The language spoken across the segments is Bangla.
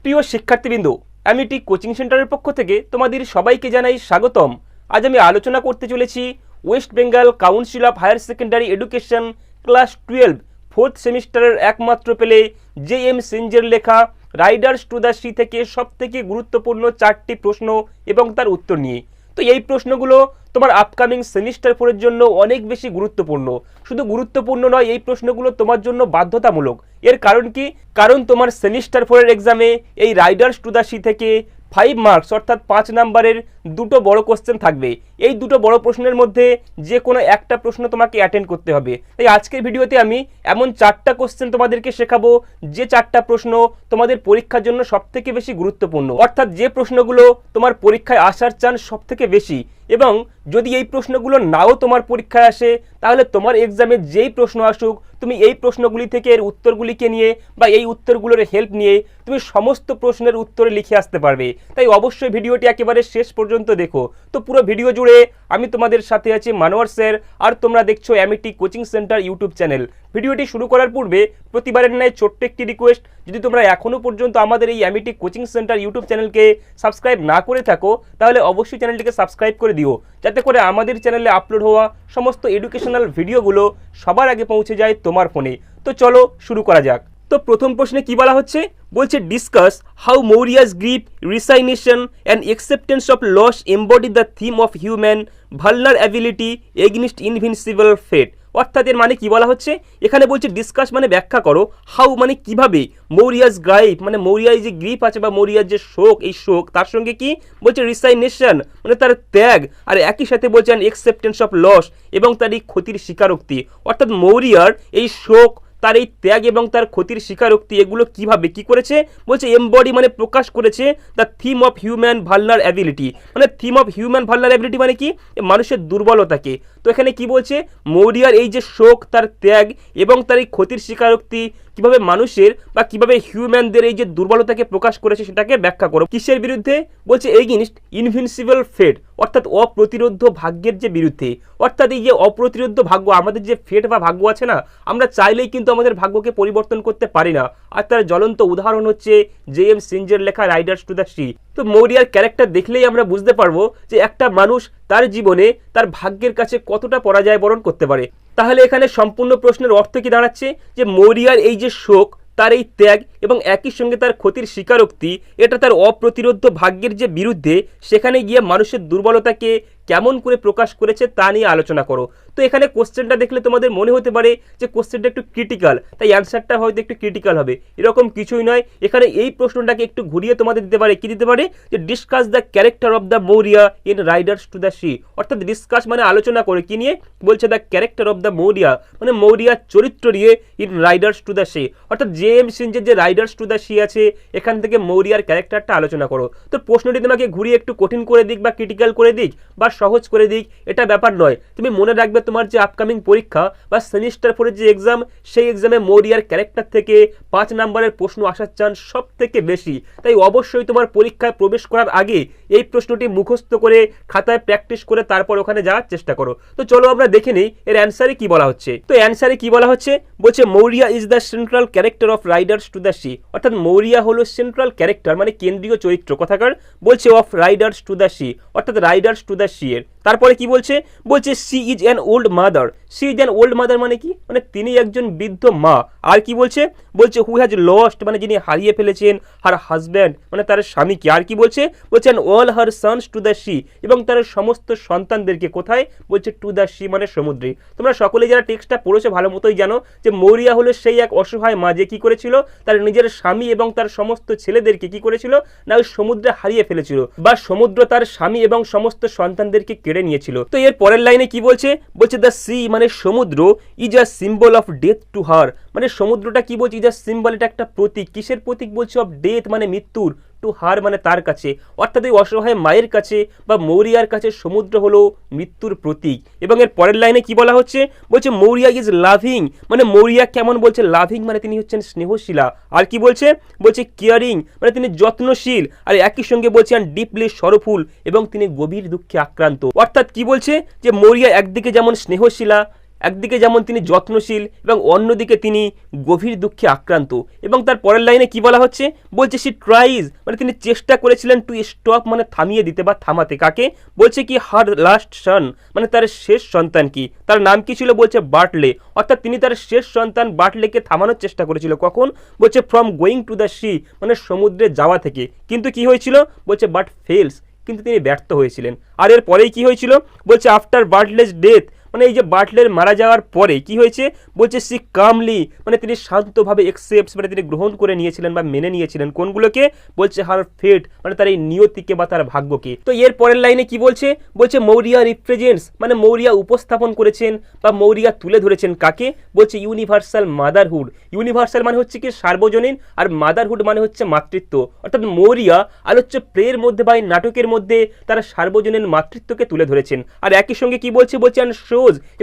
প্রিয় শিক্ষার্থীবৃন্দ, অ্যামিটি কোচিং সেন্টারের পক্ষ থেকে তোমাদের সবাইকে জানাই স্বাগতম। আজ আমি আলোচনা করতে চলেছি West Bengal council of higher secondary education class 12 fourth সেমিস্টারের একমাত্র পেলে জে.এম. সিঞ্জের লেখা রাইডার্স টু দ্য সি থেকে সবথেকে গুরুত্বপূর্ণ 4টি প্রশ্ন এবং তার উত্তর নিয়ে। তো এই প্রশ্নগুলো তোমার আপকামিং সেমিস্টার 4-এর জন্য অনেক বেশি গুরুত্বপূর্ণ। শুধু গুরুত্বপূর্ণ নয়, এই প্রশ্নগুলো তোমার জন্য বাধ্যতামূলক। এর কারণ কি? কারণ তোমার সেমিস্টার 4-এর এক্সামে এই রাইডার্স টু দ্য সি থেকে 5 মার্কস অর্থাৎ 5 নাম্বারের দুটো বড় কোশ্চেন থাকবে। এই দুটো বড় প্রশ্নের মধ্যে যে কোনো একটা প্রশ্ন তোমাকে অ্যাটেন্ড করতে হবে। তাই আজকের ভিডিওতে আমি এমন 4টা কোশ্চেন তোমাদেরকে শেখাবো যে 4টা প্রশ্ন তোমাদের পরীক্ষার জন্য সবথেকে বেশি গুরুত্বপূর্ণ, অর্থাৎ যে প্রশ্নগুলো তোমার পরীক্ষায় আসার চান্স সবথেকে বেশি। এবং যদি এই প্রশ্নগুলো নাও তোমার পরীক্ষায় আসে, তাহলে তোমার এক্সামে যেই প্রশ্ন আসুক, তুমি এই প্রশ্নগুলি থেকে এর উত্তরগুলিকে নিয়ে বা এই উত্তরগুলোর হেল্প নিয়ে তুমি সমস্ত প্রশ্নের উত্তরে লিখে আসতে পারবে। তাই অবশ্যই ভিডিওটি একেবারে শেষ পর্যন্ত দেখো। তো পুরো ভিডিও জুড়ে আমি তোমাদের সাথে আছি মানোয়ার স্যার, আর তোমরা দেখছো Amity coaching centre YouTube channel. ভিডিওটি শুরু করার পূর্বে প্রতিবারের ন্যায় ছোট্ট একটি রিকোয়েস্ট, যদি তোমরা এখনও পর্যন্ত আমাদের এই অ্যামিটি কোচিং সেন্টার ইউটিউব চ্যানেলকে সাবস্ক্রাইব না করে থাকো, তাহলে অবশ্যই চ্যানেলটিকে সাবস্ক্রাইব করে দিও, যাতে করে আমাদের চ্যানেলে আপলোড হওয়া সমস্ত এডুকেশনাল ভিডিওগুলো সবার আগে পৌঁছে যায় তোমার ফোনে। তো চলো শুরু করা যাক। তো প্রথম প্রশ্নে কি বলা হচ্ছে? বলছে discuss how Maurya's grief, resignation and acceptance of loss embody the theme of human vulnerability against invincible fate. অর্থাৎ এর মানে কি বলা হচ্ছে? এখানে বলছে ডিসকাস মানে ব্যাখ্যা করো, হাউ মানে কিভাবে, মৌরিয়াস গ্রাইপ মানে মৌরিয়ার যে গ্রিপ আছে বা মৌরিয়ার যে শোক, এই শোক তার সঙ্গে কি বলছে রিসাইনেশন মানে তার ত্যাগ, আর একই সাথে বলছেন অ্যাকসেপ্টেন্স অফ লস এবং তার এই ক্ষতির স্বীকারোক্তি। অর্থাৎ মৌরিয়ার এই শোক, তার এই ত্যাগ এবং তার ক্ষতির স্বীকারোক্তি এগুলো কিভাবে কি করেছে? বলছে এমবডি মানে প্রকাশ করেছে the theme of human vulnerability. মানে থিম অফ হিউম্যান ভালনারেবিলিটি মানে কি? মানুষের দুর্বলতাকে। তো এখানে কি বলছে? মৌরিয়ার এই যে শোক, তার ত্যাগ এবং তার এই ক্ষতির স্বীকারোক্তি কিভাবে মানুষের বা কিভাবে হিউম্যানদের এই যে দুর্বলতাকে প্রকাশ করেছে সেটাকে ব্যাখ্যা করো। কিসের বিরুদ্ধে? বলছে এগেইনস্ট ইনভিনসিবল ফেট, অর্থাৎ অপ্রতিরোধ্য ভাগ্যের যে বিরুদ্ধে। অর্থাৎ এই যে অপ্রতিরোধ্য ভাগ্য, আমাদের যে ফেট বা ভাগ্য আছে না, আমরা চাইলেই কিন্তু আমাদের ভাগ্যকে পরিবর্তন করতে পারি না। আর তার জ্বলন্ত উদাহরণ হচ্ছে জে.এম. সিঞ্জের লেখা রাইডার্স টু দ্য সি। তো মৌরিয়ার ক্যারেক্টার দেখলেই আমরা বুঝতে পারবো যে একটা মানুষ তার জীবনে তার ভাগ্যের কাছে কতটা পরাজয় বরণ করতে পারে। তাহলে এখানে সম্পূর্ণ প্রশ্নের অর্থ কি দাঁড়াচ্ছে? যে মৌরিয়ার এই যে শোক, তার এই ত্যাগ এবং একই সঙ্গে তার ক্ষতির স্বীকারোক্তি, এটা তার অপ্রতিরোধ্য ভাগ্যের যে বিরুদ্ধে, সেখানে গিয়ে মানুষের দুর্বলতাকে কেমন করে প্রকাশ করেছে তা নিয়ে আলোচনা করো। তো এখানে কোশ্চেনটা দেখলে তোমাদের মনে হতে পারে যে কোশ্চেনটা একটু ক্রিটিক্যাল, তাই অ্যান্সারটা হয়তো একটু ক্রিটিক্যাল হবে। এরকম কিছুই নয়। এখানে এই প্রশ্নটাকে একটু ঘুরিয়ে তোমাদের দিতে পারে, কি দিতে পারে? যে discuss the character of the Maurya in Riders to the sea. অর্থাৎ ডিসকাস মানে আলোচনা করে, কি নিয়ে? বলছে the character of the Maurya মানে মৌরিয়ার চরিত্র নিয়ে in Riders to the sea. অর্থাৎ জে.এম. সিঞ্জের যে রাইডার্স টু দ্য সি আছে, এখান থেকে মৌরিয়ার ক্যারেক্টারটা আলোচনা করো। তো প্রশ্নটি তোমাকে ঘুরিয়ে একটু কঠিন করে দিক বা ক্রিটিক্যাল করে দিক বা সহজ করে দিক, এটা ব্যাপার নয়। তুমি মনে রাখবে তোমার যে আপকামিং পরীক্ষা বা সেমিস্টার 4-এর যে এক্সাম, সেই এক্সামে মৌরিয়ার ক্যারেক্টার থেকে 5 নাম্বারের প্রশ্ন আসার চান্স সব থেকে বেশি। তাই অবশ্যই তোমার পরীক্ষায় প্রবেশ করার আগে এই প্রশ্নটি মুখস্থ করে খাতায় প্র্যাকটিস করে তারপর ওখানে যাওয়ার চেষ্টা করো। তো চলো আমরা দেখে নিই এর অ্যান্সারে কি বলা হচ্ছে। তো অ্যান্সারে কি বলা হচ্ছে? বলছে Maurya is the central character of riders to the sea. অর্থাৎ মৌরিয়া হলো সেন্ট্রাল ক্যারেক্টার মানে কেন্দ্রীয় চরিত্র কথাকার। বলছে of riders to the sea, অর্থাৎ রাইডার্স টু দ্য সি এর। তারপরে কি বলছে? বলছে sea is an old mother. Sea is an old mother মানে কি? মানে তিনি একজন বৃদ্ধ মা। আর কি বলছে? বলছে হু হ্যাজ লস্ট মানে যিনি হারিয়ে ফেলেছেন হার হাজব্যান্ড মানে তার স্বামীকে। আর কি বলছে? বলছেন all her sons two the C, এবং তার সমস্ত সন্তানদেরকে কোথায়? বলছে টু দ্য সি মানে সমুদ্রে। তোমরা সকলে যারা টেক্সটটা পড়েছো ভালো মতোই জানো যে মৌরিয়া হলো সেই এক অসহায় মা যে কি করেছিল? তার নিজের স্বামী এবং তার সমস্ত ছেলেদেরকে কি করেছিল? না ওই সমুদ্রে হারিয়ে ফেলেছিল, বা সমুদ্র তার স্বামী এবং সমস্ত সন্তানদেরকে কেড়ে নিয়েছিল। তো এর পরের লাইনে কি বলছে? বলছে দ্য সি মানে সমুদ্র is a symbol of death to her. মানে সমুদ্রটা কি বলছে? ইজ আ সিম্বল, এটা একটা প্রতীক। কিসের প্রতীক? বলছে অফ ডেথ মানে মৃত্যুর, টু হার মানে তার কাছে। অর্থাৎ এই অসহায় মায়ের কাছে বা মৌরিয়ার কাছে সমুদ্র হলো মৃত্যুর প্রতীক। এবং এর পরের লাইনে কি বলা হচ্ছে? বলছে মৌরিয়া ইজ লাভিং মানে মৌরিয়া কেমন? বলছে লাভিং মানে তিনি হচ্ছেন স্নেহশীলা। আর কি বলছে? বলছে কেয়ারিং মানে তিনি যত্নশীল। আর একই সঙ্গে বলছে ডিপলি সরফুল এবং তিনি গভীর দুঃখে আক্রান্ত। অর্থাৎ কি বলছে? যে মৌরিয়া একদিকে যেমন স্নেহশীলা, একদিকে যেমন তিনি যত্নশীল এবং অন্যদিকে তিনি গভীর দুঃখে আক্রান্ত। এবং তার পরের লাইনে কি বলা হচ্ছে, বলছে সি ট্রাইজ, মানে তিনি চেষ্টা করেছিলেন টু স্টপ, মানে থামিয়ে দিতে বা থামাতে। কাকে? বলছে কি হার লাস্ট সন, মানে তার শেষ সন্তান কি, তার নাম কি ছিল? বলছে বার্টলে। অর্থাৎ তিনি তার শেষ সন্তান বার্টলেকে থামানোর চেষ্টা করেছিল। কখন? বলছে from going to the C, মানে সমুদ্রে যাওয়া থেকে। কিন্তু কি হয়েছিল? বলছে বাট ফেলস, কিন্তু তিনি ব্যর্থ হয়েছিলেন। আর এর পরেই কি হয়েছিল? বলছে আফটার বার্টলেস ডেথ, মানে এই যে বাটলের মারা যাওয়ার পরে কি হয়েছে? বলছে সি কামলি, মানে তিনি শান্তভাবে একসেপ্টস, মানে তিনি গ্রহণ করে নিয়েছিলেন বা মেনে নিয়েছিলেন কোনগুলোকে? বলছে হার ফেট, মানে তার এই নিয়তিকে বা তার ভাগ্যকে। তো এর পরের লাইনে কি বলছে? বলছে মৌরিয়া রিপ্রেজেন্টস, মানে মৌরিয়া উপস্থাপন করেছেন বা মৌরিয়া তুলে ধরেছেন কাকে? বলছে ইউনিভার্সাল মাদারহুড। ইউনিভার্সাল মানে হচ্ছে কি সার্বজনীন, আর মাদারহুড মানে হচ্ছে মাতৃত্ব। অর্থাৎ মৌরিয়া আলোচ্য প্লের মধ্যে বা এই নাটকের মধ্যে তারা সার্বজনীন মাতৃত্বকে তুলে ধরেছেন। আর একই সঙ্গে কি বলছে? বলছে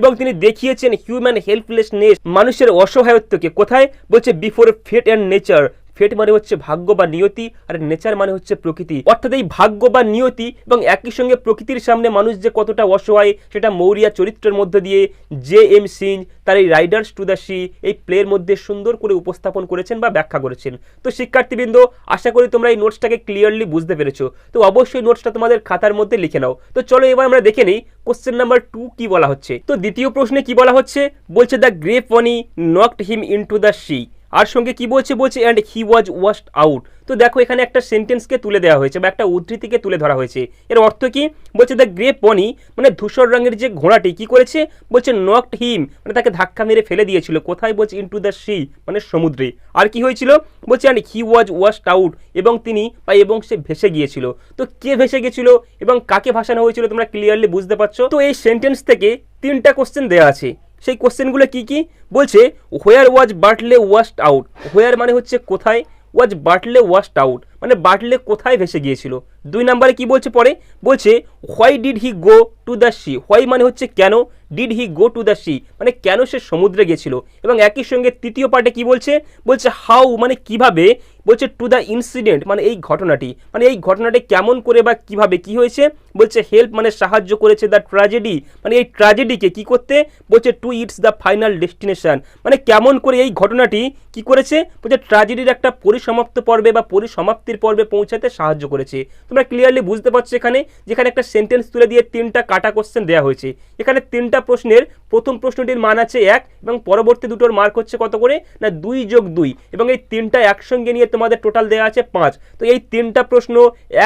এবং তিনি দেখিয়েছেন হিউম্যান হেল্পলেসনেস, মানুষের অসহায়ত্বকে। কোথায়? বলছে বিফোর ফেট অ্যান্ড নেচার। ফেট মানে হচ্ছে ভাগ্য বা নিয়তি, আর নেচার মানে হচ্ছে প্রকৃতি। অর্থাৎ এই ভাগ্য বা নিয়তি এবং একই সঙ্গে প্রকৃতির সামনে মানুষ যে কতটা অসহায়, সেটা মৌরিয়া চরিত্রের মধ্য দিয়ে জে এম সিঞ্জ তার এই রাইডার্স টু দ্য সি এই প্লের মধ্যে সুন্দর করে উপস্থাপন করেছেন বা ব্যাখ্যা করেছেন। তো শিক্ষার্থীবৃন্দ, আশা করি তোমরা এই নোটসটাকে ক্লিয়ারলি বুঝতে পেরেছো। তো অবশ্যই নোটসটা তোমাদের খাতার মধ্যে লিখে নাও। তো চলো এবার আমরা দেখে নিই কোশ্চেন নাম্বার 2 কি বলা হচ্ছে। তো দ্বিতীয় প্রশ্নে কি বলা হচ্ছে? বলছে the grey pony knocked him into the sea, আর সঙ্গে কি বলছে? বলছে and he was washed out. তো দেখো এখানে একটা সেন্টেন্সকে তুলে দেওয়া হয়েছে বা একটা উদ্ধৃতিকে তুলে ধরা হয়েছে। এর অর্থ কি? বলছে দ্য গ্রে পনি, মানে ধূসর রঙের যে ঘোড়াটি কি করেছে? বলছে নকড হিম, মানে তাকে ধাক্কা মেরে ফেলে দিয়েছিল। কোথায়? বলছে ইনটু দ্য সি, মানে সমুদ্রে। আর কি হয়েছিল? বলছে and he was washed out, এবং তিনি বা এবং সে ভেসে গিয়েছিল। তো কে ভেসে গেছিল এবং কাকে ভাসানো হয়েছিল তোমরা ক্লিয়ারলি বুঝতে পারছো। তো এই সেন্টেন্স থেকে 3টা কোশ্চেন দেওয়া আছে। সেই কোশ্চেনগুলো কি কি? বলছে হোয়ার ওয়াজ বার্টলে ওয়াশড আউট। হোয়ার মানে হচ্ছে কোথায়, ওয়াজ বার্টলে ওয়াশড আউট মানে বার্টলে কোথায় ভেসে গিয়েছিল। 2 নম্বরে কি বলছে পরে? বলছে why did he go to the C. Why মানে হচ্ছে কেন, did he go to the C মানে কেন সে সমুদ্রে গেছিল। এবং একই সঙ্গে তৃতীয় পার্টে কি বলছে? বলছে হাউ মানে কিভাবে, বলছে টু দ্য ইনসিডেন্ট মানে এই ঘটনাটি, মানে এই ঘটনাটি কেমন করে বা কিভাবে কি হয়েছে। বলছে হেল্প মানে সাহায্য করেছে দ্য ট্র্যাজেডি, মানে এই ট্র্যাজেডিকে কি করতে? বলছে to its the final destination, মানে কেমন করে এই ঘটনাটি কি করেছে? বলছে ট্র্যাজেডির একটা পরিসমাপ্ত পর্বে বা পরিসমাপ্তির পর্বে পৌঁছাতে সাহায্য করেছে। তোমরা ক্লিয়ারলি বুঝতে পারছো এখানে যেখানে একটা সেন্টেন্স তুলে দিয়ে 3টা কাটা কোশ্চেন দেওয়া হয়েছে। এখানে 3টা প্রশ্নের প্রথম প্রশ্নটির মান আছে 1 এবং পরবর্তী দুটোর মার্ক হচ্ছে কত করে? না 2 যোগ 2, এবং এই 3টা একসঙ্গে নিয়ে তোমাদের টোটাল দেওয়া আছে 5। তো এই 3টা প্রশ্ন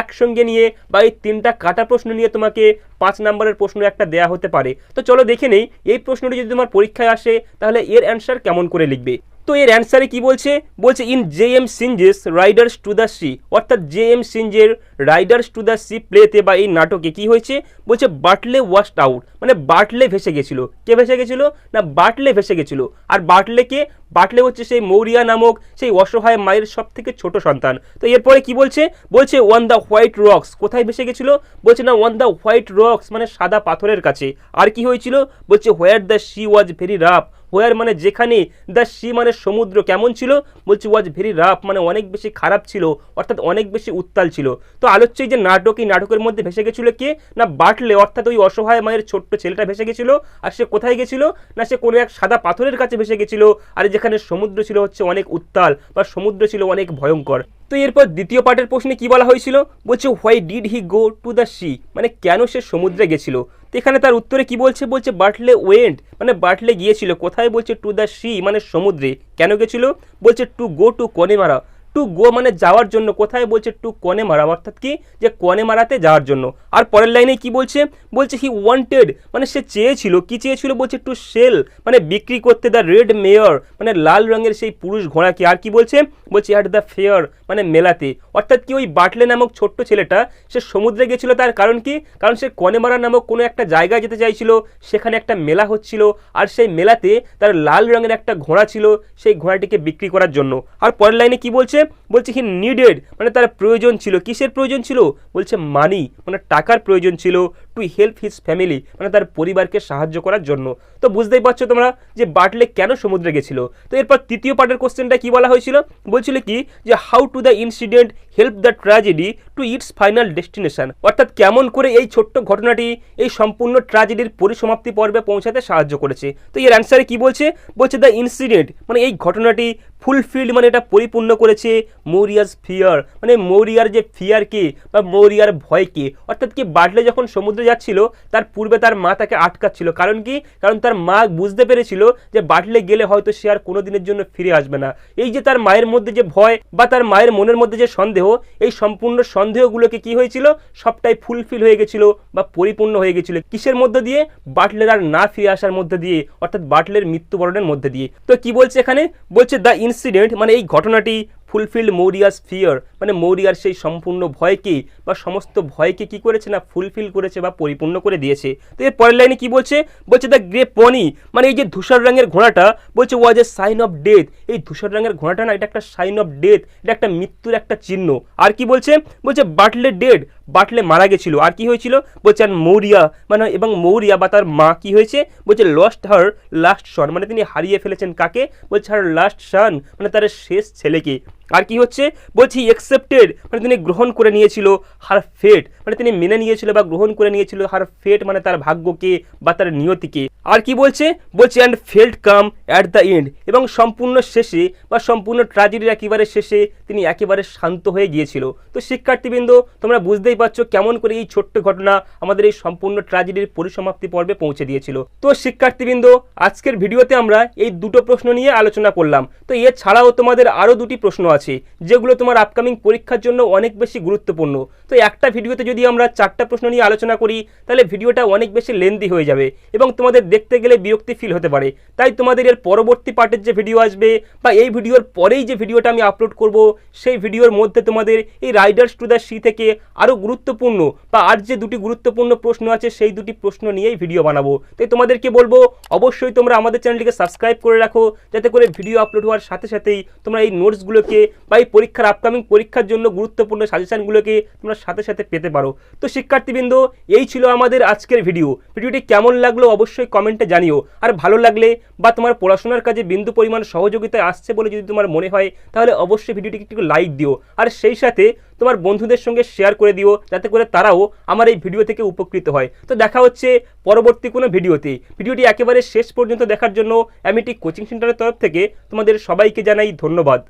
একসঙ্গে নিয়ে বা এই 3টা কাটা প্রশ্ন নিয়ে তোমাকে 5 নম্বরের প্রশ্ন একটা দেওয়া হতে পারে। তো চলো দেখে নেই এই প্রশ্নটি যদি তোমার পরীক্ষায় আসে তাহলে এর অ্যান্সার কেমন করে লিখবে। তো এর অ্যান্সারে কি বলছে? বলছে in J M Synge's riders to the sea, অর্থাৎ জে এম সিঞ্জের রাইডার্স টু দ্য সি প্লেতে বা এই নাটকে কি হয়েছে? বলছে বার্টলে ওয়াশড আউট, মানে বার্টলে ভেসে গেছিল। কে ভেসে গেছিল? না বার্টলে ভেসে গেছিল। আর বার্টলেকে, বার্টলে হচ্ছে সেই মৌরিয়া নামক সেই অসহায় মায়ের সব থেকে ছোট সন্তান। তো এরপরে কি বলছে? বলছে ওয়ান দ্য হোয়াইট রক্স, কোথায় ভেসে গেছিল? বলছে না ওয়ান দ্য হোয়াইট রক্স মানে সাদা পাথরের কাছে। আর কি হয়েছিল? বলছে where the sea was very rough, where মানে যেখানে, দ্য সি মানে সমুদ্র কেমন ছিল? বলছে ওয়াজ ভেরি রাফ মানে অনেক বেশি খারাপ ছিল, অর্থাৎ অনেক বেশি উত্তাল ছিল। তো আলোচ্য এই যে নাটক, এই নাটকের মধ্যে ভেসে গেছিল কে? না বার্টলে, অর্থাৎ ওই অসহায় মায়ের ছোট্ট ছেলেটা ভেসে গেছিল। আর সে কোথায় গেছিল? না সে কোনো এক সাদা পাথরের কাছে ভেসে গেছিল, আর যেখানে সমুদ্র ছিল হচ্ছে অনেক উত্তাল বা সমুদ্র ছিল অনেক ভয়ঙ্কর। তো এরপর দ্বিতীয় পার্টের প্রশ্নে কি বলা হয়েছিল? বলছে why did he go to the C, মানে কেন সে সমুদ্রে গেছিল। তো এখানে তার উত্তরে কি বলছে? বলছে বার্টলে ওয়েন্ট, মানে বার্টলে গিয়েছিল কোথায়? বলছে টু দ্য সি মানে সমুদ্রে। কেন গেছিল? বলছে to go to Connemara, to go মানে যাওয়ার জন্য। কোথায়? বলছে টু কনেমারা, অর্থাৎ কি যে কনেমারাতে যাওয়ার জন্য। আর পরের লাইনে কি বলছে? বলছে হি ওয়ান্টেড মানে সে চেয়েছিল, কি চেয়েছিল? বলছে টু সেল মানে বিক্রি করতে দ্য রেড মেয়র মানে লাল রঙের সেই পুরুষ ঘোড়াকে। আর কি বলছে? বলছে অ্যাট দ্য ফেয়ার মানে মেলাতে। অর্থাৎ কি ওই বার্টলে নামক ছোট্ট ছেলেটা সে সমুদ্রে গেছিল, তার কারণ কি? কারণ সে কনেমারা নামক কোনো একটা জায়গায় যেতে চাইছিল, সেখানে একটা মেলা হচ্ছিল, আর সেই মেলাতে তার লাল রঙের একটা ঘোড়া ছিল, সেই ঘোড়াটিকে বিক্রি করার জন্য। আর পরের লাইনে কি বলছে? বলছে হি নিডেড মানে তার প্রয়োজন ছিল, কিসের প্রয়োজন ছিল? বলছে মানি মানে টাকার প্রয়োজন ছিল, টু হেল্প হিজ ফ্যামিলি মানে তার পরিবারকে সাহায্য করার জন্য। তো বুঝতেই পারছো তোমরা যে বার্টলে কেন সমুদ্রে গেছিল। তো এরপর তৃতীয় পার্টের কোশ্চেনটা কি বলা হয়েছিল? বলছিল কি যে how to the incident help the tragedy to its final destination. অর্থাৎ কেমন করে এই ছোট্ট ঘটনাটি এই সম্পূর্ণ ট্র্যাজেডির পরিসমাপ্তি পর্বে পৌঁছাতে সাহায্য করেছে। তো এর অ্যান্সারে কি বলছে, বলছে দ্য ইনসিডেন্ট মানে এই ঘটনাটি ফুলফিল্ড মানে এটা পরিপূর্ণ করেছে মৌরিয়াস ফিয়ার, মানে মৌরিয়ার যে ফিয়ারকে বা মৌরিয়ার ভয়কে। অর্থাৎ কি বাটলে যখন সমুদ্রে যাচ্ছিল তার পূর্বে তার মা তাকে আটকাচ্ছিল, কারণ কি, কারণ তার মা বুঝতে পেরেছিল যে বাটলে গেলে হয়তো সে আর কোনোদিনের জন্য ফিরে আসবে না। এই যে তার মায়ের মধ্যে যে ভয় বা তার মায়ের মনের মধ্যে যে সন্দেহ, এই সম্পূর্ণ সন্দেহগুলোকে কি হয়েছিল, সবটাই ফুলফিল হয়ে গেছিল বা পরিপূর্ণ হয়ে গেছিল কিসের মধ্যে দিয়ে, বাটলের আর না ফিরে আসার মধ্যে দিয়ে, অর্থাৎ বাটলের মৃত্যুবরণের মধ্যে দিয়ে। তো কি বলছে এখানে, বলছে দ্য ইনসিডেন্ট মানে এই ঘটনাটি ফুলফিল্ড মৌরিয়াস ফিয়ার, মানে মৌরিয়ার সেই সম্পূর্ণ ভয়কে বা সমস্ত ভয়কে কি করেছে না ফুলফিল করেছে বা পরিপূর্ণ করে দিয়েছে। তো এর পরের লাইনে কি বলছে, বলছে দ্য গ্রে পনি মানে এই যে ধূসর রঙের ঘোড়াটা, বলছে ওয়াজ এ সাইন অফ ডেথ। এই ধূসর রঙের ঘোড়াটা না এটা একটা সাইন অফ ডেথ, এটা একটা মৃত্যুর একটা চিহ্ন। আর কি বলছে, বলছে বাটলে ডেড, বাটলে মারা গেছিল। আর কি হয়েছিল, বলছে আর মৌরিয়া মানে এবং মৌরিয়া বা তার মা কি হয়েছে, বলছে লস্ট হার লাস্ট সন, মানে তিনি হারিয়ে ফেলেছেন কাকে, বলছে হার লাস্ট সন মানে তার শেষ ছেলেকে। আর কি হচ্ছে, বলছি অ্যাকসেপ্টেড মানে তিনি গ্রহণ করে নিয়েছিল হার ফেট, মানে তিনি মেনে নিয়েছিল বা গ্রহণ করে নিয়েছিল হার ফেট মানে তার ভাগ্যকে বা তার নিয়তিকে। আর কি বলছে, বলছে and felt come at the end, এবং সম্পূর্ণ শেষে বা সম্পূর্ণ ট্র্যাজেডির একেবারে শেষে তিনি একেবারে শান্ত হয়ে গিয়েছিল। তো শিক্ষার্থীবৃন্দ তোমরা বুঝতেই পারছো কেমন করে এই ছোট্ট ঘটনা আমাদের এই সম্পূর্ণ ট্র্যাজেডির পরিসমাপ্তি পর্বে পৌঁছে দিয়েছিল। তো শিক্ষার্থীবৃন্দ আজকের ভিডিওতে আমরা এই দুটো প্রশ্ন নিয়ে আলোচনা করলাম। তো এছাড়াও তোমাদের আরও দুটি প্রশ্ন আছে যেগুলো তোমার আপকামিং পরীক্ষার জন্য অনেক বেশি গুরুত্বপূর্ণ। তো একটা ভিডিওতে যদি আমরা 4টা প্রশ্ন নিয়ে আলোচনা করি তাহলে ভিডিওটা অনেক বেশি লেন্দি হয়ে যাবে এবং তোমাদের দেখতে গেলে বিরক্তি ফিল হতে পারে। তাই তোমাদের এর পরবর্তী পার্টের যে ভিডিও আসবে বা এই ভিডিওর পরেই যে ভিডিওটা আমি আপলোড করব সেই ভিডিওর মধ্যে তোমাদের এই রাইডার্স টু দ্য সি থেকে আরও গুরুত্বপূর্ণ বা আর যে দুটি গুরুত্বপূর্ণ প্রশ্ন আছে সেই দুটি প্রশ্ন নিয়েই ভিডিও বানাবো। তাই তোমাদেরকে বলবো অবশ্যই তোমরা আমাদের চ্যানেলটিকে সাবস্ক্রাইব করে রাখো, যাতে করে ভিডিও আপলোড হওয়ার সাথে সাথেই তোমরা এই নোটসগুলোকে বা এই পরীক্ষার আপকামিং পরীক্ষার জন্য গুরুত্বপূর্ণ সাজেশনগুলোকে তোমরা সাথে সাথে পেতে পারো। তো শিক্ষার্থীবৃন্দ এই ছিল আমাদের আজকের ভিডিওটি কেমন লাগলো অবশ্যই কমেন্টে জানিও। আর ভালো লাগলে বা তোমার পড়াশোনার কাজে বিন্দু পরিমাণ সহযোগিতায় আসছে বলে যদি তোমার মনে হয় তাহলে অবশ্যই ভিডিওটিকে একটু লাইক দিও, আর সেই সাথে তোমার বন্ধুদের সঙ্গে শেয়ার করে দিও যাতে করে তারাও আমার এই ভিডিও থেকে উপকৃত হয়। তো দেখা হচ্ছে পরবর্তী কোনো ভিডিওতে। ভিডিওটি একেবারে শেষ পর্যন্ত দেখার জন্য অ্যামিটি কোচিং সেন্টারের তরফ থেকে তোমাদের সবাইকে জানাই ধন্যবাদ।